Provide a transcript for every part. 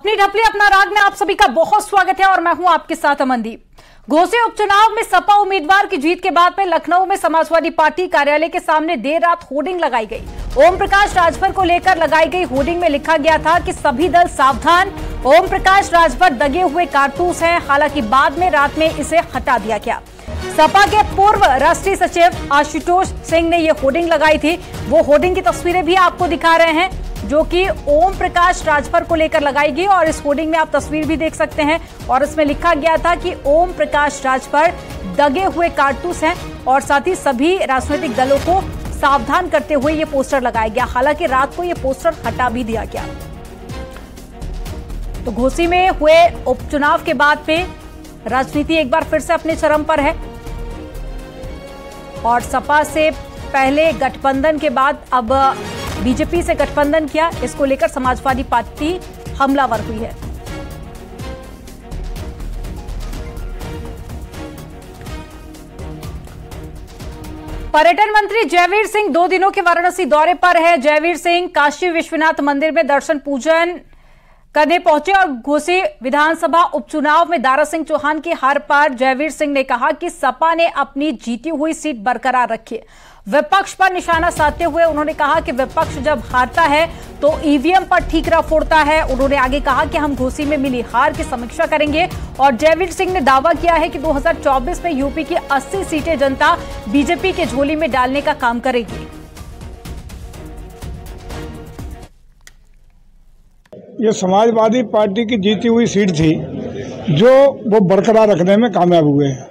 अपनी ढपली अपना राग में आप सभी का बहुत स्वागत है और मैं हूं आपके साथ अमनदीप। घोसी उपचुनाव में सपा उम्मीदवार की जीत के बाद में लखनऊ में समाजवादी पार्टी कार्यालय के सामने देर रात होर्डिंग लगाई गई। ओम प्रकाश राजभर को लेकर लगाई गई होर्डिंग में लिखा गया था कि सभी दल सावधान, ओम प्रकाश राजभर दगे हुए कारतूस हैं। हालांकि बाद में रात में इसे हटा दिया गया। सपा के पूर्व राष्ट्रीय सचिव आशुतोष सिंह ने यह होर्डिंग लगाई थी। वो होर्डिंग की तस्वीरें भी आपको दिखा रहे हैं जो कि ओम प्रकाश राजभर को लेकर लगाई गई और इस होर्डिंग में आप तस्वीर भी देख सकते हैं और इसमें लिखा गया था कि ओम प्रकाश राजभर दगे हुए कारतूस हैं और साथ ही सभी राजनीतिक दलों को सावधान करते हुए ये पोस्टर लगाया गया। हालांकि रात को ये पोस्टर हटा भी दिया गया। तो घोसी में हुए उपचुनाव के बाद में राजनीति एक बार फिर से अपने चरम पर है और सपा से पहले गठबंधन के बाद अब बीजेपी से गठबंधन किया। इसको लेकर समाजवादी पार्टी हमलावर हुई है। पर्यटन मंत्री जयवीर सिंह 2 दिनों के वाराणसी दौरे पर है। जयवीर सिंह काशी विश्वनाथ मंदिर में दर्शन पूजन करने पहुंचे और घोसी विधानसभा उपचुनाव में दारा सिंह चौहान की हार पर जयवीर सिंह ने कहा कि सपा ने अपनी जीती हुई सीट बरकरार रखी है। विपक्ष पर निशाना साधते हुए उन्होंने कहा कि विपक्ष जब हारता है तो ईवीएम पर ठीकरा फोड़ता है। उन्होंने आगे कहा कि हम घोसी में मिली हार की समीक्षा करेंगे और जयवीर सिंह ने दावा किया है कि 2024 में यूपी की 80 सीटें जनता बीजेपी के झोली में डालने का काम करेगी। ये समाजवादी पार्टी की जीती हुई सीट थी जो वो बरकरार रखने में कामयाब हुए हैं।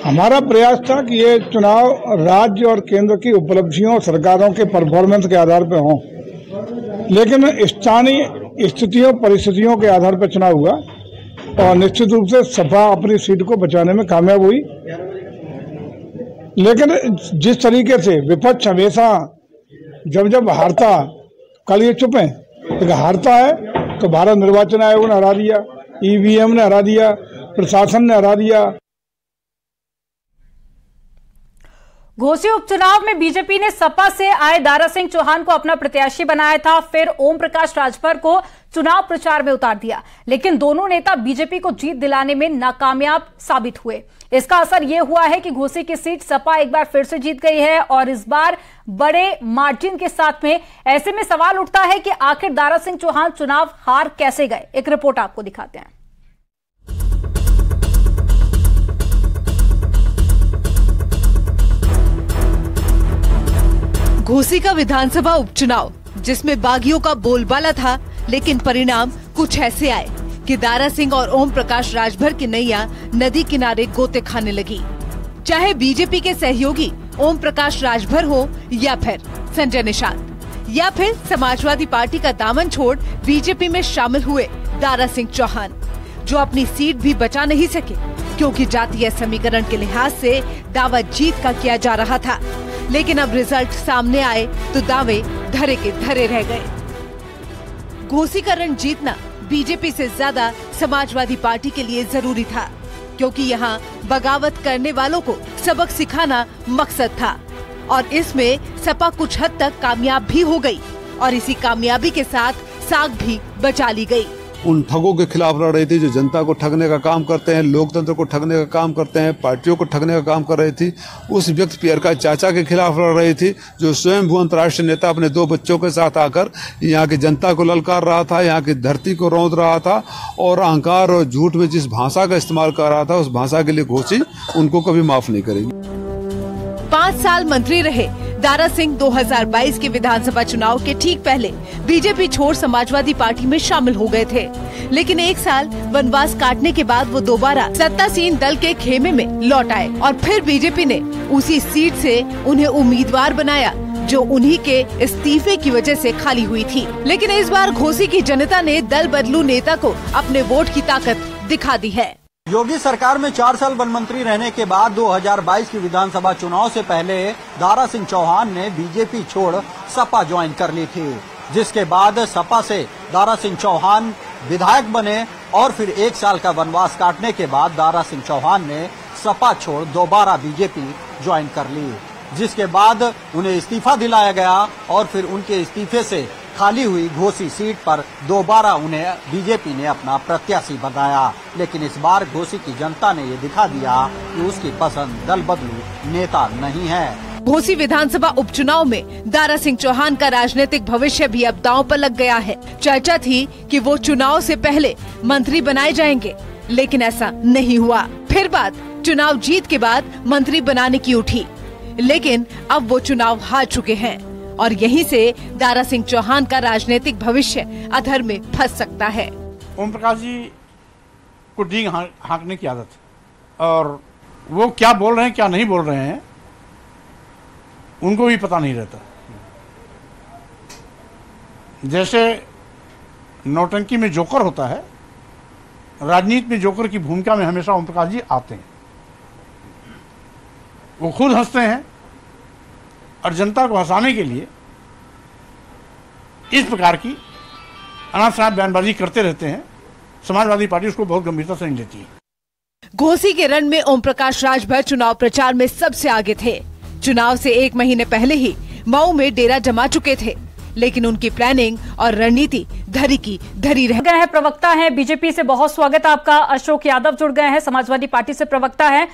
हमारा प्रयास था कि ये चुनाव राज्य और केंद्र की उपलब्धियों, सरकारों के परफॉर्मेंस के आधार पर हों, लेकिन स्थानीय स्थितियों, परिस्थितियों के आधार पर चुनाव हुआ और निश्चित रूप से सपा अपनी सीट को बचाने में कामयाब हुई। लेकिन जिस तरीके से विपक्ष हमेशा जब हारता, कल ये चुप है, लेकिन हारता है तो भारत निर्वाचन आयोग ने हरा दिया, ईवीएम ने हरा दिया, प्रशासन ने हरा दिया। घोसी उपचुनाव में बीजेपी ने सपा से आए दारा सिंह चौहान को अपना प्रत्याशी बनाया था, फिर ओम प्रकाश राजभर को चुनाव प्रचार में उतार दिया, लेकिन दोनों नेता बीजेपी को जीत दिलाने में नाकामयाब साबित हुए। इसका असर यह हुआ है कि घोसी की सीट सपा एक बार फिर से जीत गई है और इस बार बड़े मार्जिन के साथ में। ऐसे में सवाल उठता है कि आखिर दारा सिंह चौहान चुनाव हार कैसे गए। एक रिपोर्ट आपको दिखाते हैं। घोसी का विधानसभा उपचुनाव जिसमें बागियों का बोलबाला था, लेकिन परिणाम कुछ ऐसे आए कि दारा सिंह और ओम प्रकाश राजभर की नैया नदी किनारे गोते खाने लगी। चाहे बीजेपी के सहयोगी ओम प्रकाश राजभर हो या फिर संजय निषाद या फिर समाजवादी पार्टी का दामन छोड़ बीजेपी में शामिल हुए दारा सिंह चौहान, जो अपनी सीट भी बचा नहीं सके क्योंकि जातीय समीकरण के लिहाज से दावा जीत का किया जा रहा था। लेकिन अब रिजल्ट सामने आए तो दावे धरे के धरे रह गए। घोसी का रण जीतना बीजेपी से ज्यादा समाजवादी पार्टी के लिए जरूरी था, क्योंकि यहाँ बगावत करने वालों को सबक सिखाना मकसद था और इसमें सपा कुछ हद तक कामयाब भी हो गई और इसी कामयाबी के साथ साख भी बचा ली गई। उन ठगों के खिलाफ लड़ रही थी जो जनता को ठगने का काम करते हैं, लोकतंत्र को ठगने का काम करते हैं, पार्टियों को ठगने का काम कर रही थी। उस व्यक्ति पियर का चाचा के खिलाफ लड़ रही थी जो स्वयं भू अंतर्राष्ट्रीय नेता अपने 2 बच्चों के साथ आकर यहाँ की जनता को ललकार रहा था, यहाँ की धरती को रौंद रहा था और अहंकार और झूठ में जिस भाषा का इस्तेमाल कर रहा था, उस भाषा के लिए घोसी उनको कभी माफ नहीं करेगी। 5 साल मंत्री रहे दारा सिंह 2022 के विधानसभा चुनाव के ठीक पहले बीजेपी छोड़ समाजवादी पार्टी में शामिल हो गए थे, लेकिन 1 साल वनवास काटने के बाद वो दोबारा सत्तासीन दल के खेमे में लौट आए और फिर बीजेपी ने उसी सीट से उन्हें उम्मीदवार बनाया जो उन्हीं के इस्तीफे की वजह से खाली हुई थी। लेकिन इस बार घोसी की जनता ने दल बदलू नेता को अपने वोट की ताकत दिखा दी है। योगी सरकार में 4 साल वन मंत्री रहने के बाद 2022 की विधानसभा चुनाव से पहले दारा सिंह चौहान ने बीजेपी छोड़ सपा ज्वाइन कर ली थी, जिसके बाद सपा से दारा सिंह चौहान विधायक बने और फिर 1 साल का वनवास काटने के बाद दारा सिंह चौहान ने सपा छोड़ दोबारा बीजेपी ज्वाइन कर ली, जिसके बाद उन्हें इस्तीफा दिलाया गया और फिर उनके इस्तीफे से खाली हुई घोसी सीट पर दोबारा उन्हें बीजेपी ने अपना प्रत्याशी बनाया। लेकिन इस बार घोसी की जनता ने ये दिखा दिया कि उसकी पसंद दल बदलू नेता नहीं है। घोसी विधानसभा उपचुनाव में दारा सिंह चौहान का राजनीतिक भविष्य भी अब दांव पर लग गया है। चर्चा थी कि वो चुनाव से पहले मंत्री बनाए जाएंगे, लेकिन ऐसा नहीं हुआ। फिर बात चुनाव जीत के बाद मंत्री बनाने की उठी, लेकिन अब वो चुनाव हार चुके हैं और यहीं से दारा सिंह चौहान का राजनीतिक भविष्य अधर में फंस सकता है। ओम प्रकाश जी को डींग हाँकने की आदत है और वो क्या बोल रहे हैं क्या नहीं बोल रहे हैं उनको भी पता नहीं रहता। जैसे नौटंकी में जोकर होता है, राजनीति में जोकर की भूमिका में हमेशा ओम प्रकाश जी आते हैं। वो खुद हंसते हैं और जनता को हंसाने के लिए इस प्रकार की अनाप-शनाप बयानबाजी करते रहते हैं। समाजवादी पार्टी उसको बहुत गंभीरता से नहीं लेती है। घोसी के रण में ओम प्रकाश राजभर चुनाव प्रचार में सबसे आगे थे। चुनाव से 1 महीने पहले ही मऊ में डेरा जमा चुके थे, लेकिन उनकी प्लानिंग और रणनीति धरी की धरी रह गए हैं। प्रवक्ता हैं बीजेपी से, बहुत स्वागत आपका। अशोक यादव जुड़ गए हैं, समाजवादी पार्टी से प्रवक्ता हैं।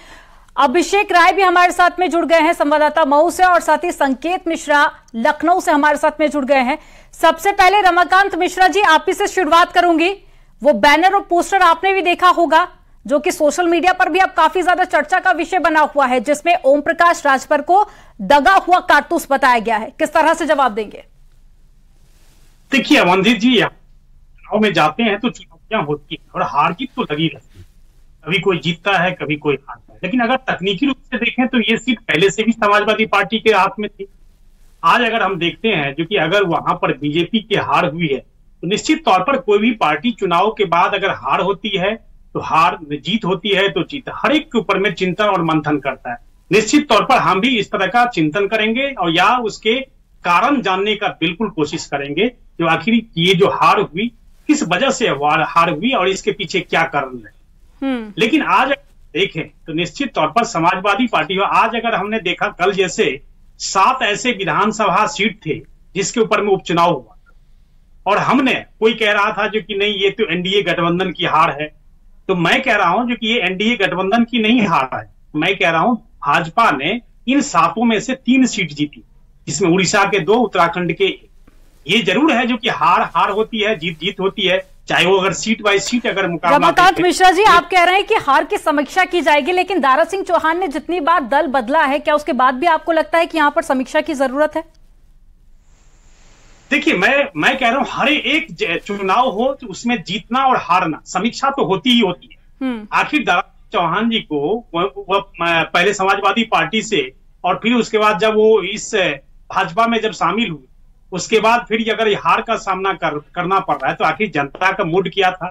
अभिषेक राय भी हमारे साथ में जुड़ गए हैं, संवाददाता मऊ से, और साथ ही संकेत मिश्रा लखनऊ से हमारे साथ में जुड़ गए हैं। सबसे पहले रमाकांत मिश्रा जी, आप ही से शुरुआत करूंगी। वो बैनर और पोस्टर आपने भी देखा होगा, जो कि सोशल मीडिया पर भी अब काफी ज्यादा चर्चा का विषय बना हुआ है, जिसमें ओम प्रकाश राजभर को दगा हुआ कारतूस बताया गया है। किस तरह से जवाब देंगे? देखिए अमनदीप जी, चुनाव में जाते हैं तो चुनौतियां होती है और हार जीत तो लगी रहती है। कभी कोई जीतता है, कभी कोई हारता है, लेकिन अगर तकनीकी रूप से देखें तो ये सीट पहले से भी समाजवादी पार्टी के हाथ में थी। आज अगर हम देखते हैं जो कि अगर वहां पर बीजेपी की हार हुई है, तो निश्चित तौर पर कोई भी पार्टी चुनाव के बाद अगर हार होती है तो हार, जीत होती है तो जीत, हर एक के ऊपर में चिंतन और मंथन करता है। निश्चित तौर पर हम भी इस तरह का चिंतन करेंगे और या उसके कारण जानने का बिल्कुल कोशिश करेंगे जो आखिर ये जो हार हुई किस वजह से हार हुई और इसके पीछे क्या कारण है। लेकिन आज देखें तो निश्चित तौर पर समाजवादी पार्टी, आज अगर हमने देखा कल जैसे 7 ऐसे विधानसभा सीट थे जिसके ऊपर में उपचुनाव हुआ और हमने, कोई कह रहा था जो कि नहीं ये तो एनडीए गठबंधन की हार है, तो मैं कह रहा हूं जो कि ये एनडीए गठबंधन की नहीं हार है। मैं कह रहा हूं भाजपा ने इन 7 में से 3 सीट जीती, जिसमें उड़ीसा के 2, उत्तराखंड के 1। ये जरूर है जो कि हार होती है, जीत होती है, चाहे वो अगर सीट बाय सीट अगर मुकाबला। रमाकांत मिश्रा जी, आप कह रहे हैं कि हार की समीक्षा की जाएगी, लेकिन दारा सिंह चौहान ने जितनी बार दल बदला है, क्या उसके बाद भी आपको लगता है कि यहाँ पर समीक्षा की जरूरत है? देखिए मैं कह रहा हूं हर एक चुनाव हो तो उसमें जीतना और हारना, समीक्षा तो होती ही होती है। आखिर दारा चौहान जी को वो पहले समाजवादी पार्टी से और फिर उसके बाद जब वो इस भाजपा में जब शामिल हुए, उसके बाद फिर अगर हार का सामना करना पड़ रहा है तो आखिर जनता का मूड क्या था,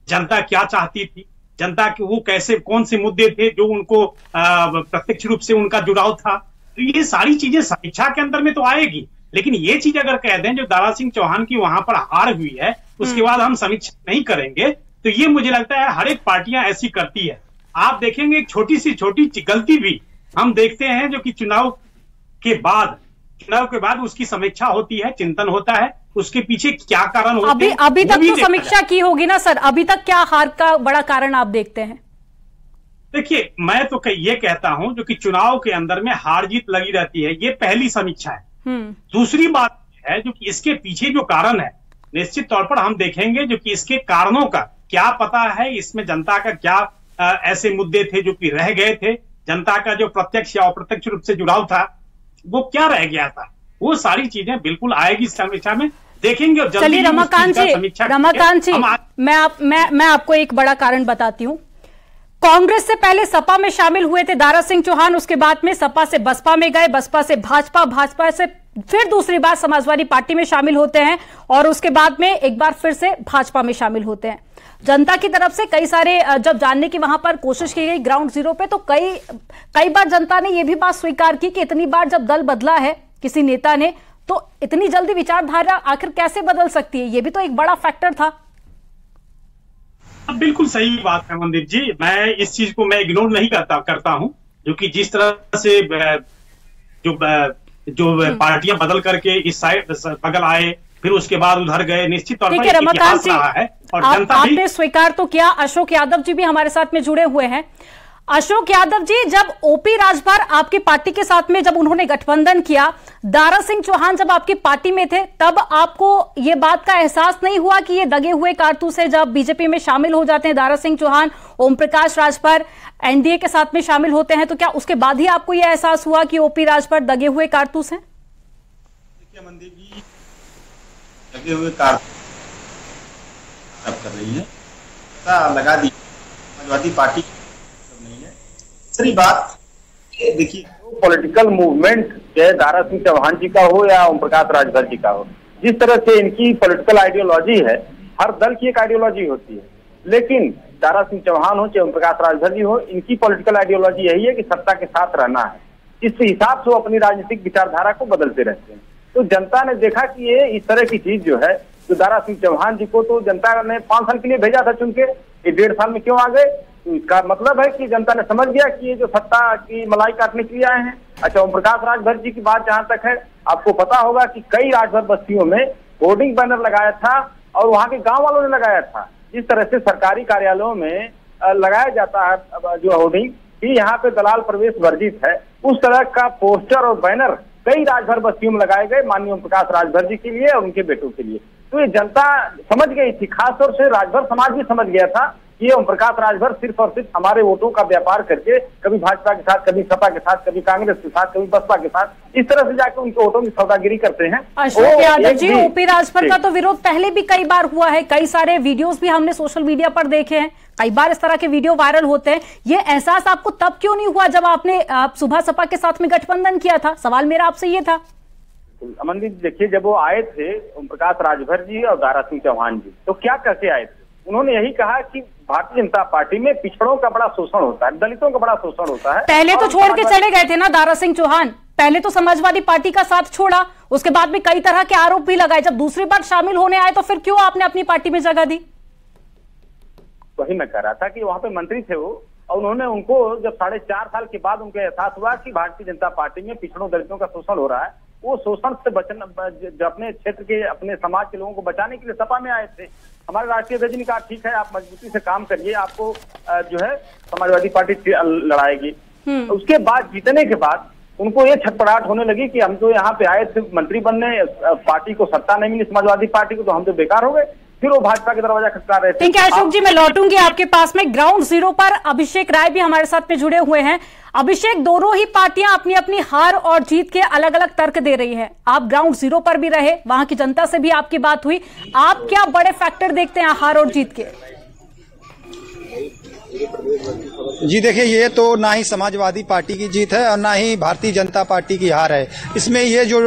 जनता क्या चाहती थी, जनता के वो कैसे, कौन से मुद्दे थे जो उनको प्रत्यक्ष रूप से उनका जुड़ाव था, तो ये सारी चीजें समीक्षा के अंदर में तो आएगी। लेकिन ये चीज अगर कह दें जो दारा सिंह चौहान की वहां पर हार हुई है उसके बाद हम समीक्षा नहीं करेंगे, तो ये मुझे लगता है हर एक पार्टियां ऐसी करती है। आप देखेंगे एक छोटी गलती भी हम देखते हैं जो कि चुनाव के बाद उसकी समीक्षा होती है, चिंतन होता है, उसके पीछे क्या कारण होते हैं। अभी तक तो समीक्षा की होगी ना सर, अभी तक क्या हार का बड़ा कारण आप देखते हैं? देखिए मैं तो ये कहता हूं जो कि चुनाव के अंदर में हार जीत लगी रहती है, ये पहली समीक्षा है। दूसरी बात है जो कि इसके पीछे जो कारण है, निश्चित तौर पर हम देखेंगे जो कि इसके कारणों का क्या पता है, इसमें जनता का क्या ऐसे मुद्दे थे जो कि रह गए थे, जनता का जो प्रत्यक्ष या अप्रत्यक्ष रूप से जुड़ाव था वो क्या रह गया था, वो सारी चीजें बिल्कुल आएगी समीक्षा में, देखेंगे। और चलिए रमाकांत जी, मैं आपको एक बड़ा कारण बताती हूँ। कांग्रेस से पहले सपा में शामिल हुए थे दारा सिंह चौहान, उसके बाद में सपा से बसपा में गए, बसपा से भाजपा, भाजपा से फिर दूसरी बार समाजवादी पार्टी में शामिल होते हैं और उसके बाद में एक बार फिर से भाजपा में शामिल होते हैं। जनता की तरफ से कई सारे जब जानने की वहां पर कोशिश की गई ग्राउंड जीरो पे, तो कई बार जनता ने यह भी बात स्वीकार की कि इतनी बार जब दल बदला है किसी नेता ने, तो इतनी जल्दी विचारधारा आखिर कैसे बदल सकती है, यह भी तो एक बड़ा फैक्टर था। बिल्कुल सही बात है मनदीप जी, मैं इस चीज को मैं इग्नोर नहीं करता हूं, जो कि जिस तरह से जो पार्टियां बदल करके इस साइड बगल आए, फिर उसके बाद उधर गए। निश्चित तौर पर रमाकांत जी, रहा है और जनता भी आपने स्वीकार तो किया। अशोक यादव जी भी हमारे साथ में जुड़े हुए हैं। अशोक यादव जी, जब ओपी राजभर आपकी पार्टी के साथ में जब उन्होंने गठबंधन किया, दारा सिंह चौहान जब आपकी पार्टी में थे, तब आपको ये बात का एहसास नहीं हुआ कि ये दगे हुए कारतूस है? जब बीजेपी में शामिल हो जाते हैं दारा सिंह चौहान, ओम प्रकाश राजभर एनडीए के साथ में शामिल होते हैं, तो क्या उसके बाद ही आपको यह एहसास हुआ कि ओपी राजभर दगे हुए कारतूस हैं? देखिए मंदिर जी, दगे हुए कारतूस कर रही है, लगा दी समाजवादी पार्टी नहीं है। दूसरी बात देखिए, पॉलिटिकल मूवमेंट चाहे दारा सिंह चौहान जी का हो या ओम प्रकाश राजभर जी का हो, जिस तरह से इनकी पॉलिटिकल आइडियोलॉजी है, हर दल की एक आइडियोलॉजी होती है, लेकिन दारा सिंह चौहान हो चाहे ओम प्रकाश राजभर जी हो, इनकी पॉलिटिकल आइडियोलॉजी यही है कि सत्ता के साथ रहना है। इस हिसाब से वो अपनी राजनीतिक विचारधारा को बदलते रहते हैं। तो जनता ने देखा कि ये इस तरह की चीज जो है, तो दारा सिंह चौहान जी को तो जनता ने 5 साल के लिए भेजा था चुन के, ये 1.5 साल में क्यों आ गए? तो इसका मतलब है कि जनता ने समझ गया कि ये जो सत्ता की मलाई काटने के लिए आए हैं। अच्छा, ओम प्रकाश राजभर जी की बात जहां तक है, आपको पता होगा कि कई राजभर बस्तियों में होर्डिंग बैनर लगाया था और वहां के गांव वालों ने लगाया था। जिस तरह से सरकारी कार्यालयों में लगाया जाता है जो होर्डिंग कि यहाँ पे दलाल प्रवेश वर्जित है, उस तरह का पोस्टर और बैनर कई राजभर बस्तियों में लगाए गए माननीय ओम प्रकाश राजभर जी के लिए और उनके बेटों के लिए। तो ये जनता समझ गई थी, खासतौर से राजभर समाज भी समझ गया था कि ओम प्रकाश राजभर सिर्फ और सिर्फ हमारे वोटों का व्यापार करके कभी भाजपा के साथ, कभी सपा के साथ, कभी कांग्रेस के साथ, कभी बसपा के साथ, इस तरह से जाकर उनके वोटों की सौदागिरी करते हैं। अशोक यादव जी, ओपी राजभर का तो विरोध पहले भी कई बार हुआ है, कई सारे वीडियोस भी हमने सोशल मीडिया पर देखे हैं, कई बार इस तरह के वीडियो वायरल होते हैं। ये एहसास आपको तब क्यों नहीं हुआ जब आपने सुबह सपा के साथ में गठबंधन किया था? सवाल मेरा आपसे ये था। अमनदीप, देखिए, जब वो आए थे ओम प्रकाश राजभर जी और दारा सिंह चौहान जी, तो क्या कहते आए थे? उन्होंने यही कहा कि भारतीय जनता पार्टी में पिछड़ों का बड़ा शोषण होता है, दलितों का बड़ा शोषण होता है। पहले तो छोड़ के चले गए थे ना दारा सिंह चौहान, पहले तो समाजवादी पार्टी का साथ छोड़ा, उसके बाद में कई तरह के आरोप भी लगाए। जब दूसरी बार शामिल होने आए तो फिर क्यों आपने अपनी पार्टी में जगह दी? वही मैं कह रहा था कि वहां पे मंत्री थे वो, और उन्होंने उनको जब 4.5 साल के बाद उनको एहसास हुआ कि भारतीय जनता पार्टी में पिछड़ों दलितों का शोषण हो रहा है, वो शोषण से बचना, जो अपने क्षेत्र के, अपने समाज के लोगों को बचाने के लिए सपा में आए थे। हमारे राष्ट्रीय अध्यक्ष ने कहा ठीक है, आप मजबूती से काम करिए, आपको जो है समाजवादी पार्टी लड़ाएगी। उसके बाद जीतने के बाद उनको ये छटपटाहट होने लगी कि हम तो यहाँ पे आए थे मंत्री बनने, पार्टी को सत्ता नहीं मिली समाजवादी पार्टी को, तो हम तो बेकार हो गए। फिर वो भाजपा के दरवाजा खटका रहे थे। ठीक है अशोक जी, मैं लौटूंगी आपके पास में। ग्राउंड जीरो पर अभिषेक राय भी हमारे साथ में जुड़े हुए हैं। अभिषेक, दोनों ही पार्टियां अपनी अपनी हार और जीत के अलग अलग तर्क दे रही है। आप ग्राउंड जीरो पर भी रहे, वहां की जनता से भी आपकी बात हुई, आप क्या बड़े फैक्टर देखते हैं हार और जीत के? जी देखिए, ये तो ना ही समाजवादी पार्टी की जीत है और ना ही भारतीय जनता पार्टी की हार है। इसमें ये जो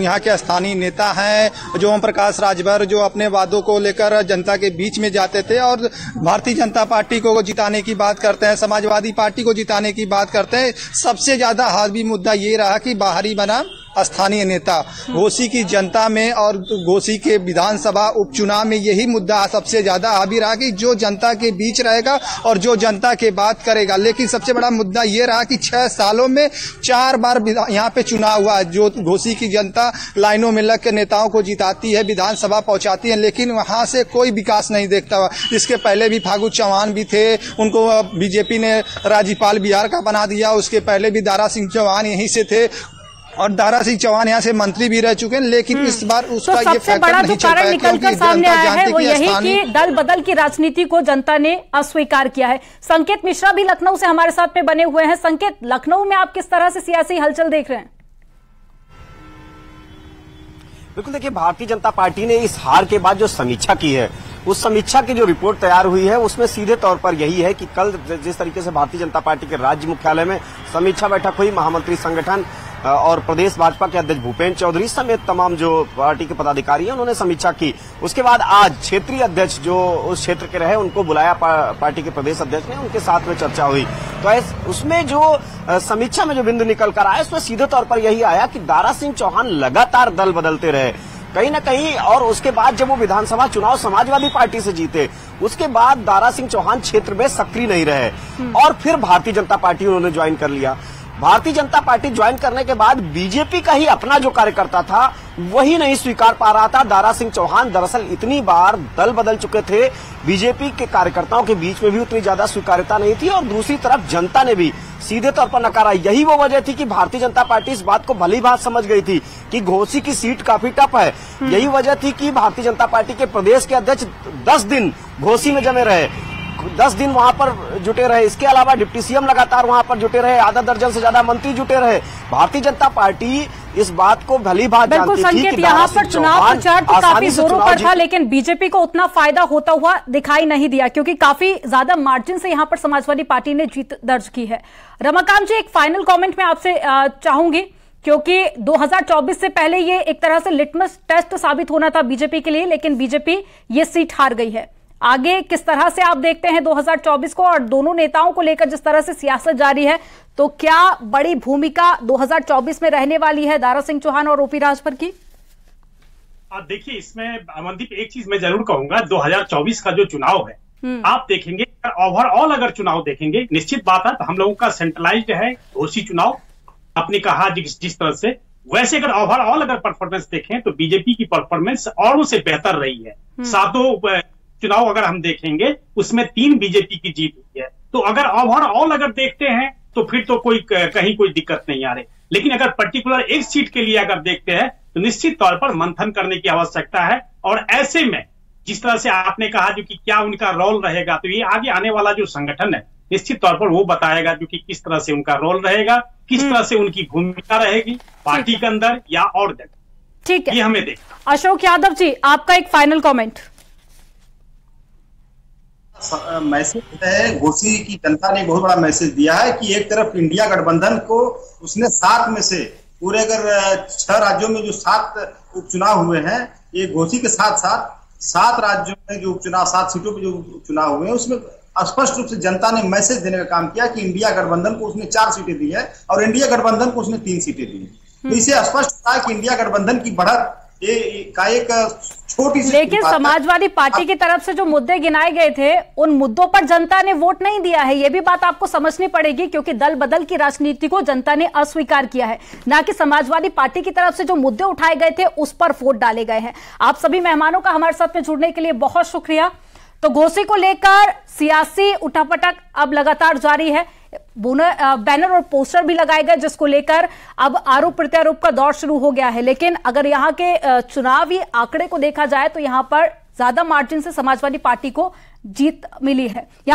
यहाँ के स्थानीय नेता हैं, जो ओम प्रकाश राजभर, जो अपने वादों को लेकर जनता के बीच में जाते थे और भारतीय जनता पार्टी को जिताने की बात करते हैं, समाजवादी पार्टी को जिताने की बात करते हैं, सबसे ज्यादा हावी मुद्दा ये रहा कि बाहरी बनाम स्थानीय नेता। घोसी की जनता में और घोसी के विधानसभा उपचुनाव में यही मुद्दा सबसे ज्यादा हावी रहा कि जो जनता के बीच रहेगा और जो जनता के बात करेगा। लेकिन सबसे बड़ा मुद्दा ये रहा कि 6 सालों में 4 बार यहाँ पे चुनाव हुआ। जो घोसी की जनता लाइनों में लग के नेताओं को जिताती है, विधानसभा पहुंचाती है, लेकिन वहां से कोई विकास नहीं देखता हुआ। इसके पहले भी फागू चौहान भी थे, उनको बीजेपी ने राज्यपाल बिहार का बना दिया। उसके पहले भी दारा सिंह चौहान यहीं से थे और दारा सिंह चौहान यहाँ से मंत्री भी रह चुके हैं, लेकिन इस बार उसका ये फैक्टर नहीं चल पाया क्योंकि सामने आया है वो यही कि दल बदल की राजनीति को जनता ने अस्वीकार किया है। संकेत मिश्रा भी लखनऊ से हमारे साथ में बने हुए हैं। संकेत, लखनऊ में आप किस तरह से सियासी हलचल देख रहे हैं? बिल्कुल, देखिए, भारतीय जनता पार्टी ने इस हार के बाद जो समीक्षा की है, उस समीक्षा की जो रिपोर्ट तैयार हुई है उसमें सीधे तौर पर यही है कि कल जिस तरीके से भारतीय जनता पार्टी के राज्य मुख्यालय में समीक्षा बैठक हुई, महामंत्री संगठन और प्रदेश भाजपा के अध्यक्ष भूपेंद्र चौधरी समेत तमाम जो पार्टी के पदाधिकारी हैं उन्होंने समीक्षा की। उसके बाद आज क्षेत्रीय अध्यक्ष जो उस क्षेत्र के रहे उनको बुलाया पार्टी के प्रदेश अध्यक्ष ने, उनके साथ में चर्चा हुई। तो उसमें जो समीक्षा में जो बिंदु निकल कर आया उसमें सीधे तौर पर यही आया कि दारा सिंह चौहान लगातार दल बदलते रहे कहीं न कहीं, और उसके बाद जब वो विधानसभा चुनाव समाजवादी पार्टी से जीते उसके बाद दारा सिंह चौहान क्षेत्र में सक्रिय नहीं रहे और फिर भारतीय जनता पार्टी उन्होंने ज्वाइन कर लिया। भारतीय जनता पार्टी ज्वाइन करने के बाद बीजेपी का ही अपना जो कार्यकर्ता था वही नहीं स्वीकार पा रहा था। दारा सिंह चौहान दरअसल इतनी बार दल बदल चुके थे, बीजेपी के कार्यकर्ताओं के बीच में भी उतनी ज्यादा स्वीकार्यता नहीं थी और दूसरी तरफ जनता ने भी सीधे तौर पर नकारा। यही वो वजह थी कि भारतीय जनता पार्टी इस बात को भली बात समझ गई थी कि घोसी की सीट काफी टफ है। यही वजह थी कि भारतीय जनता पार्टी के प्रदेश के अध्यक्ष 10 दिन घोसी में जमे रहे, 10 दिन वहां पर जुटे रहे। इसके अलावा डिप्टी सीएम लगातार वहां पर जुटे रहे, आधा दर्जन से ज्यादा मंत्री जुटे रहे। भारतीय जनता पार्टी इस बात को भली बात जानती थी कि यहाँ पर चुनाव प्रचार तो काफी जोरों पर था, लेकिन बीजेपी को उतना फायदा होता हुआ दिखाई नहीं दिया क्योंकि काफी ज्यादा मार्जिन से यहाँ पर समाजवादी पार्टी ने जीत दर्ज की है। रमाकांत जी, एक फाइनल कॉमेंट में आपसे चाहूंगी क्योंकि 2024 से पहले ये एक तरह से लिटमस टेस्ट साबित होना था बीजेपी के लिए, लेकिन बीजेपी ये सीट हार गई है। आगे किस तरह से आप देखते हैं 2024 को और दोनों नेताओं को लेकर जिस तरह से सियासत जारी है, तो क्या बड़ी भूमिका 2024 में रहने वाली है दारा सिंह चौहान और ओपी राजभर की? देखिए, इसमें अमनदीप एक चीज मैं जरूर कहूंगा, 2024 का जो चुनाव है आप देखेंगे, ओवरऑल अगर चुनाव देखेंगे, निश्चित बात है हम लोगों का सेंट्रलाइज्ड है घोसी चुनाव। आपने कहा जिस तरह से, वैसे अगर ओवरऑल अगर परफॉर्मेंस देखें तो बीजेपी की परफॉर्मेंस और उससे बेहतर रही है। सातों चुनाव अगर हम देखेंगे उसमें 3 बीजेपी की जीत हुई है। तो अगर ओवरऑल अगर देखते हैं तो फिर तो कहीं कोई दिक्कत नहीं आ रही। लेकिन अगर पर्टिकुलर एक सीट के लिए अगर देखते हैं तो निश्चित तौर पर मंथन करने की आवश्यकता है। और ऐसे में जिस तरह से आपने कहा जो कि क्या उनका रोल रहेगा, तो ये आगे आने वाला जो संगठन है निश्चित तौर पर वो बताएगा जो कि किस तरह से उनका रोल रहेगा, किस तरह से उनकी भूमिका रहेगी पार्टी के अंदर या और जगह। ठीक है, ये हमें देखना। अशोक यादव जी, आपका एक फाइनल कॉमेंट। मैसेज है, घोसी की जनता ने बहुत बड़ा मैसेज दिया है कि एक तरफ इंडिया गठबंधन को उसने 7 में से पूरे अगर 6 राज्यों में जो 7 उपचुनाव हुए हैं, ये घोसी के साथ साथ 7 राज्यों में जो उपचुनाव, 7 सीटों पे जो उपचुनाव हुए हैं, उसमें स्पष्ट रूप से जनता ने मैसेज देने का काम किया कि इंडिया गठबंधन को उसने 4 सीटें दी है और इंडिया गठबंधन को उसने 3 सीटें दी है। तो इसे स्पष्ट था कि इंडिया गठबंधन की बढ़त का एक छोटी सी, लेकिन समाजवादी पार्टी की तरफ से जो मुद्दे गिनाए गए थे उन मुद्दों पर जनता ने वोट नहीं दिया है। यह भी बात आपको समझनी पड़ेगी क्योंकि दल बदल की राजनीति को जनता ने अस्वीकार किया है, ना कि समाजवादी पार्टी की तरफ से जो मुद्दे उठाए गए थे उस पर वोट डाले गए हैं। आप सभी मेहमानों का हमारे साथ में जुड़ने के लिए बहुत शुक्रिया। तो घोसी को लेकर सियासी उठापटक अब लगातार जारी है। बैनर और पोस्टर भी लगाए गए जिसको लेकर अब आरोप प्रत्यारोप का दौर शुरू हो गया है। लेकिन अगर यहाँ के चुनावी आंकड़े को देखा जाए तो यहाँ पर ज्यादा मार्जिन से समाजवादी पार्टी को जीत मिली है। यहाँ